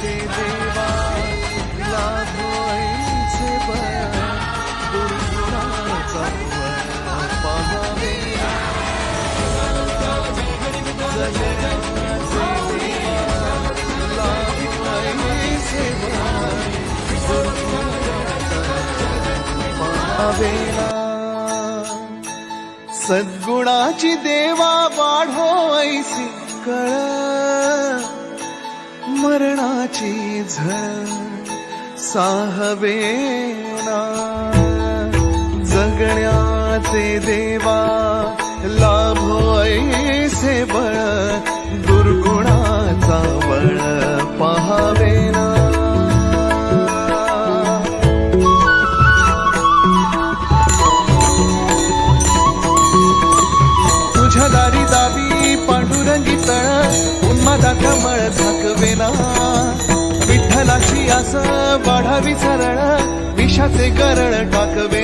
ते देवा लाभो ऐसे बळ दुर्गुणाचा वळ पाहावे सद्गुणाची देवा वाढो ऐसी कळ मरणाची झळ साहवेना जगण्याचे देवा लाभो ऐसे बळ दुर्गुणाचा बळ पाहावेना तुझ्या दारी दावी पांडुरंगी तळ उन्मादाचा मळ झाकवेना विठ्ठलाची आस वाढावी सरळ विषाचे करळ टाकवे